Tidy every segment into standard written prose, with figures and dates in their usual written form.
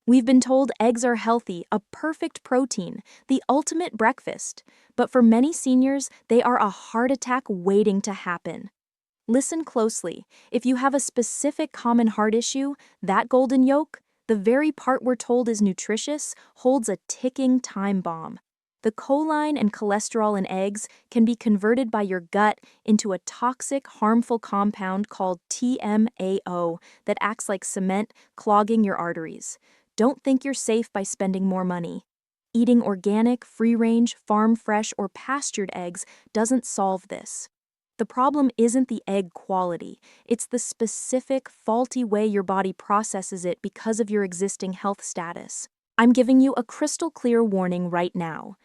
We've been told eggs are healthy, a perfect protein, the ultimate breakfast. But for many seniors, they are a heart attack waiting to happen. Listen closely. If you have a specific common heart issue, that golden yolk, the very part we're told is nutritious, holds a ticking time bomb. The choline and cholesterol in eggs can be converted by your gut into a toxic, harmful compound called TMAO that acts like cement, clogging your arteries. Don't think you're safe by spending more money. Eating organic, free-range, farm-fresh, or pastured eggs doesn't solve this. The problem isn't the egg quality, it's the specific, faulty way your body processes it because of your existing health status. I'm giving you a crystal clear warning right now.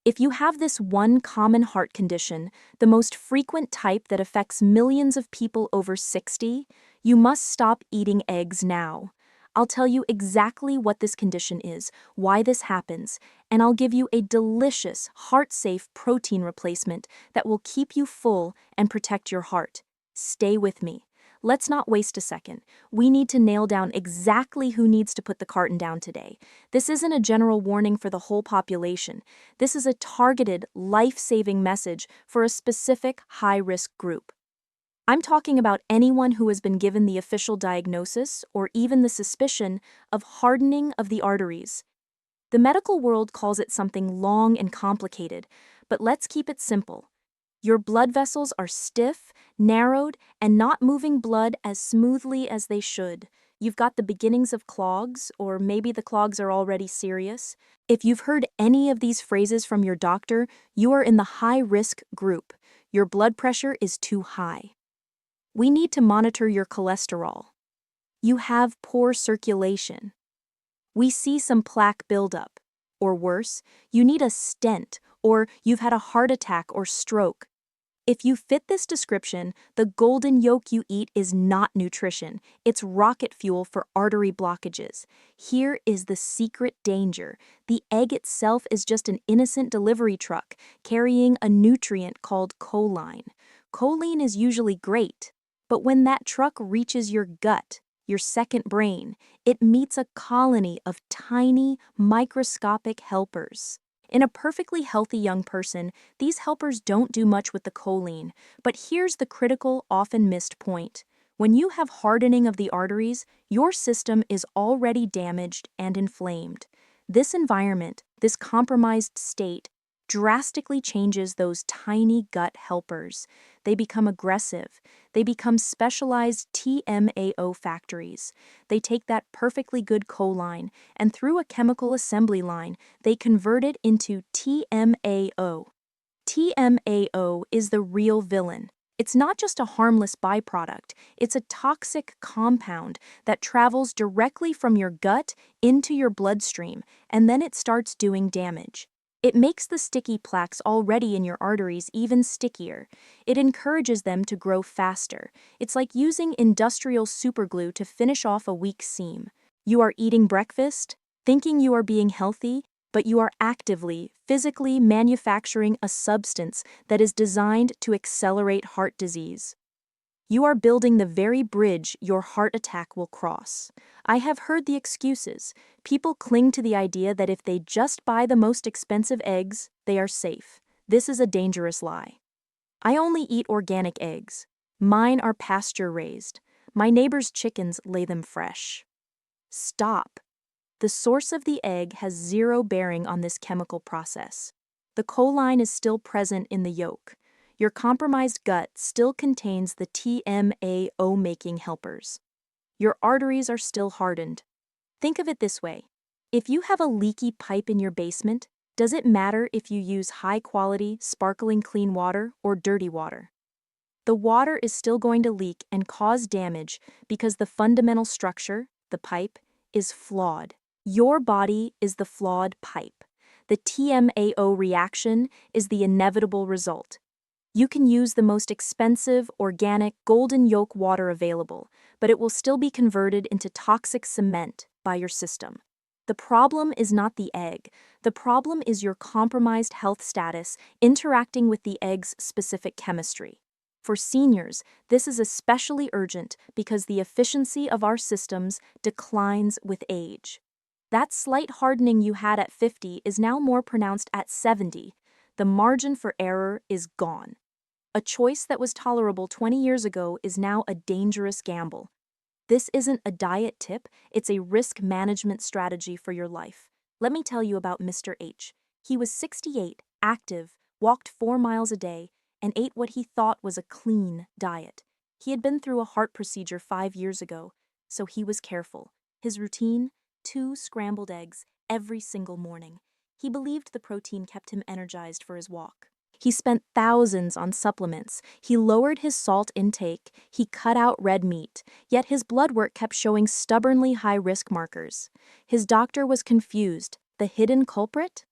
If you have this one common heart condition, the most frequent type that affects millions of people over 60, you must stop eating eggs now. I'll tell you exactly what this condition is, why this happens, and I'll give you a delicious, heart-safe protein replacement that will keep you full and protect your heart. Stay with me. Let's not waste a second. We need to nail down exactly who needs to put the carton down today. This isn't a general warning for the whole population. This is a targeted, life-saving message for a specific high-risk group. I'm talking about anyone who has been given the official diagnosis or even the suspicion of hardening of the arteries. The medical world calls it something long and complicated, but let's keep it simple. Your blood vessels are stiff, narrowed, and not moving blood as smoothly as they should. You've got the beginnings of clogs, or maybe the clogs are already serious. If you've heard any of these phrases from your doctor, you are in the high-risk group. Your blood pressure is too high. We need to monitor your cholesterol. You have poor circulation. We see some plaque buildup. Or worse, you need a stent, or you've had a heart attack or stroke. If you fit this description, the golden yolk you eat is not nutrition. It's rocket fuel for artery blockages. Here is the secret danger. The egg itself is just an innocent delivery truck carrying a nutrient called choline. Choline is usually great. But when that truck reaches your gut, your second brain, it meets a colony of tiny, microscopic helpers. In a perfectly healthy young person, these helpers don't do much with the choline. But here's the critical, often missed point. When you have hardening of the arteries, your system is already damaged and inflamed. This environment, this compromised state, drastically changes those tiny gut helpers. They become aggressive. They become specialized TMAO factories. They take that perfectly good choline, and through a chemical assembly line, they convert it into TMAO. TMAO is the real villain. It's not just a harmless byproduct, it's a toxic compound that travels directly from your gut into your bloodstream, and then it starts doing damage. It makes the sticky plaques already in your arteries even stickier. It encourages them to grow faster. It's like using industrial superglue to finish off a weak seam. You are eating breakfast, thinking you are being healthy, but you are actively, physically manufacturing a substance that is designed to accelerate heart disease. You are building the very bridge your heart attack will cross. I have heard the excuses. People cling to the idea that if they just buy the most expensive eggs, they are safe. This is a dangerous lie. I only eat organic eggs. Mine are pasture-raised. My neighbor's chickens lay them fresh. Stop. The source of the egg has zero bearing on this chemical process. The choline is still present in the yolk. Your compromised gut still contains the TMAO-making helpers. Your arteries are still hardened. Think of it this way. If you have a leaky pipe in your basement, does it matter if you use high-quality, sparkling clean water or dirty water? The water is still going to leak and cause damage because the fundamental structure, the pipe, is flawed. Your body is the flawed pipe. The TMAO reaction is the inevitable result. You can use the most expensive, organic, golden yolk water available, but it will still be converted into toxic cement by your system. The problem is not the egg. The problem is your compromised health status interacting with the egg's specific chemistry. For seniors, this is especially urgent because the efficiency of our systems declines with age. That slight hardening you had at 50 is now more pronounced at 70. The margin for error is gone. A choice that was tolerable 20 years ago is now a dangerous gamble. This isn't a diet tip, it's a risk management strategy for your life. Let me tell you about Mr. H. He was 68, active, walked 4 miles a day, and ate what he thought was a clean diet. He had been through a heart procedure 5 years ago, so he was careful. His routine? 2 scrambled eggs every single morning. He believed the protein kept him energized for his walk. He spent thousands on supplements. He lowered his salt intake. He cut out red meat. Yet his blood work kept showing stubbornly high risk markers. His doctor was confused. The hidden culprit?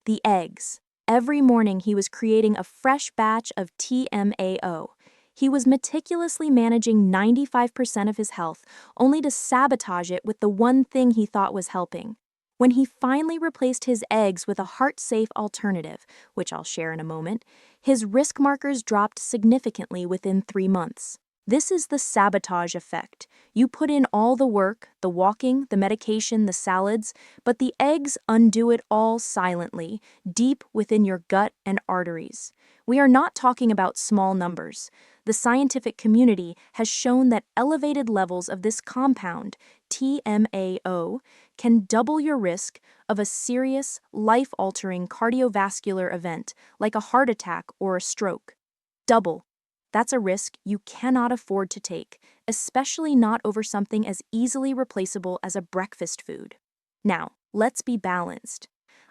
The eggs. Every morning he was creating a fresh batch of TMAO. He was meticulously managing 95% of his health, only to sabotage it with the one thing he thought was helping. When he finally replaced his eggs with a heart-safe alternative, which I'll share in a moment, his risk markers dropped significantly within 3 months. This is the sabotage effect. You put in all the work, the walking, the medication, the salads, but the eggs undo it all silently, deep within your gut and arteries. We are not talking about small numbers. The scientific community has shown that elevated levels of this compound, TMAO, can double your risk of a serious, life-altering cardiovascular event like a heart attack or a stroke. Double. That's a risk you cannot afford to take, especially not over something as easily replaceable as a breakfast food. Now, let's be balanced.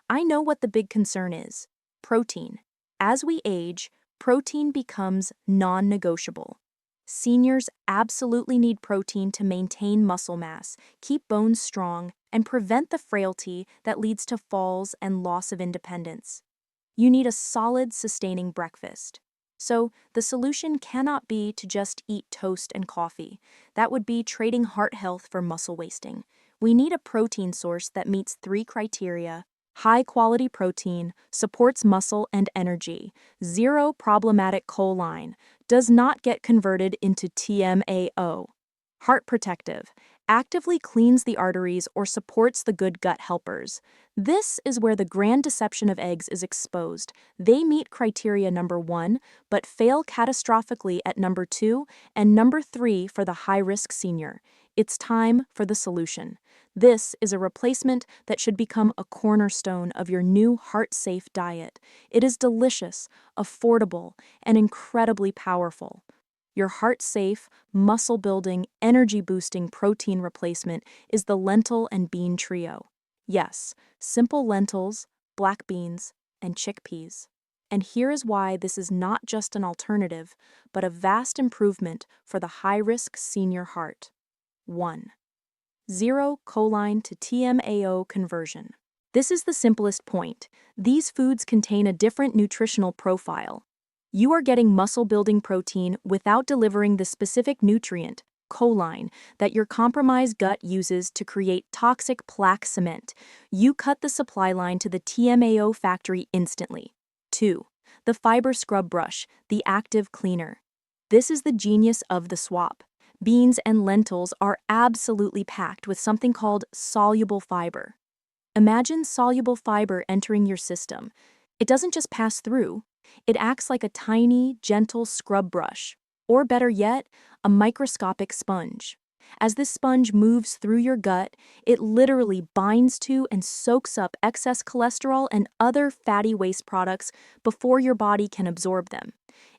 I know what the big concern is: protein. As we age, protein becomes non-negotiable. Seniors absolutely need protein to maintain muscle mass, keep bones strong, and prevent the frailty that leads to falls and loss of independence. You need a solid, sustaining breakfast. So, the solution cannot be to just eat toast and coffee. That would be trading heart health for muscle wasting. We need a protein source that meets 3 criteria: high-quality protein, supports muscle and energy, 0 problematic choline, does not get converted into TMAO. Heart protective, actively cleans the arteries or supports the good gut helpers. This is where the grand deception of eggs is exposed. They meet criteria number 1, but fail catastrophically at number 2 and number 3 for the high-risk senior. It's time for the solution. This is a replacement that should become a cornerstone of your new heart-safe diet. It is delicious, affordable, and incredibly powerful. Your heart-safe, muscle-building, energy-boosting protein replacement is the lentil and bean trio. Yes, simple lentils, black beans, and chickpeas. And here is why this is not just an alternative, but a vast improvement for the high-risk senior heart. 1. 0 choline to TMAO conversion. This is the simplest point. These foods contain a different nutritional profile. You are getting muscle-building protein without delivering the specific nutrient, choline, that your compromised gut uses to create toxic plaque cement. You cut the supply line to the TMAO factory instantly. 2. The fiber scrub brush, the active cleaner. This is the genius of the swap. Beans and lentils are absolutely packed with something called soluble fiber. Imagine soluble fiber entering your system. It doesn't just pass through. It acts like a tiny, gentle scrub brush, or better yet, a microscopic sponge. As this sponge moves through your gut, it literally binds to and soaks up excess cholesterol and other fatty waste products before your body can absorb them.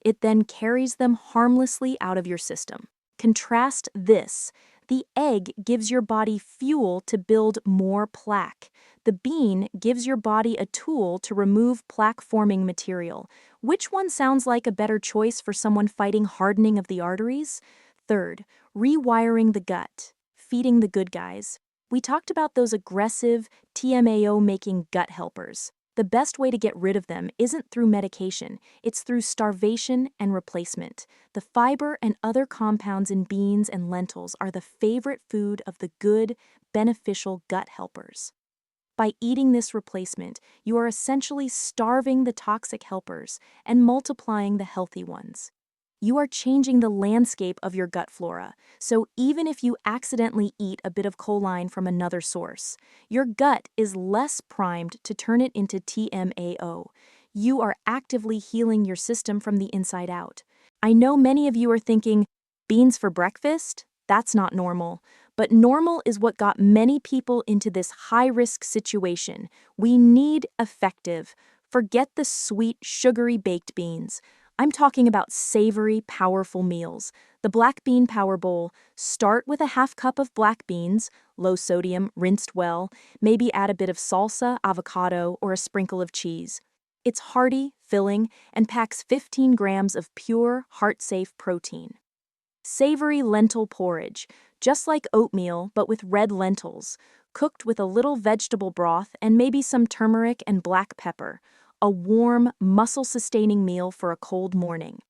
It then carries them harmlessly out of your system. Contrast this. The egg gives your body fuel to build more plaque. The bean gives your body a tool to remove plaque-forming material. Which one sounds like a better choice for someone fighting hardening of the arteries? Third, rewiring the gut, feeding the good guys. We talked about those aggressive, TMAO-making gut helpers. The best way to get rid of them isn't through medication, it's through starvation and replacement. The fiber and other compounds in beans and lentils are the favorite food of the good, beneficial gut helpers. By eating this replacement, you are essentially starving the toxic helpers and multiplying the healthy ones. you are changing the landscape of your gut flora. So even if you accidentally eat a bit of choline from another source, your gut is less primed to turn it into TMAO. You are actively healing your system from the inside out. I know many of you are thinking, beans for breakfast? That's not normal. But normal is what got many people into this high-risk situation. We need effective. Forget the sweet, sugary baked beans. I'm talking about savory, powerful meals. The Black Bean Power Bowl. Start with a half cup of black beans, low sodium, rinsed well. Maybe add a bit of salsa, avocado, or a sprinkle of cheese. It's hearty, filling, and packs 15 grams of pure, heart-safe protein. Savory lentil porridge, just like oatmeal but with red lentils, cooked with a little vegetable broth and maybe some turmeric and black pepper. A warm, muscle-sustaining meal for a cold morning.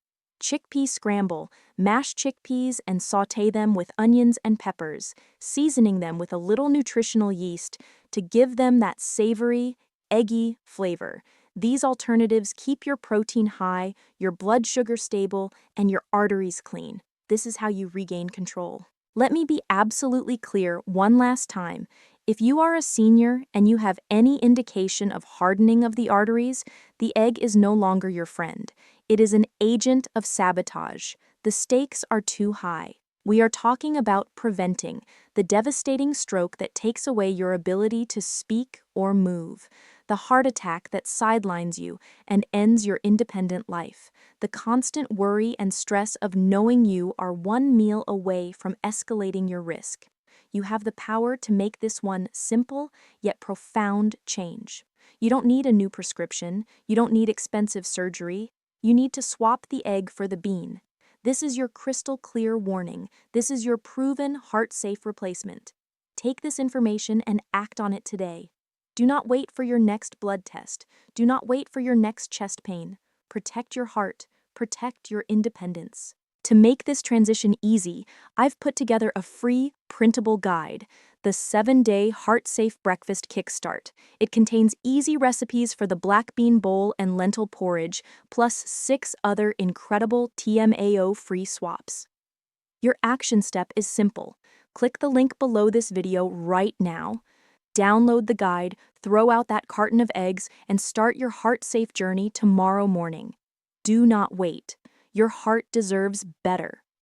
Chickpea scramble, mash chickpeas and sauté them with onions and peppers, seasoning them with a little nutritional yeast to give them that savory, eggy flavor. These alternatives keep your protein high, your blood sugar stable, and your arteries clean. This is how you regain control. Let me be absolutely clear one last time. If you are a senior and you have any indication of hardening of the arteries, the egg is no longer your friend. It is an agent of sabotage. The stakes are too high. We are talking about preventing the devastating stroke that takes away your ability to speak or move, the heart attack that sidelines you and ends your independent life, the constant worry and stress of knowing you are one meal away from escalating your risk. You have the power to make this one simple yet profound change. You don't need a new prescription. You don't need expensive surgery. You need to swap the egg for the bean. This is your crystal clear warning. This is your proven heart-safe replacement. Take this information and act on it today. Do not wait for your next blood test. Do not wait for your next chest pain. Protect your heart. Protect your independence. To make this transition easy, I've put together a free, printable guide, the 7-Day Heart-Safe Breakfast Kickstart. It contains easy recipes for the black bean bowl and lentil porridge, plus 6 other incredible TMAO-free swaps. Your action step is simple. Click the link below this video right now. Download the guide, throw out that carton of eggs, and start your heart-safe journey tomorrow morning. Do not wait. Your heart deserves better.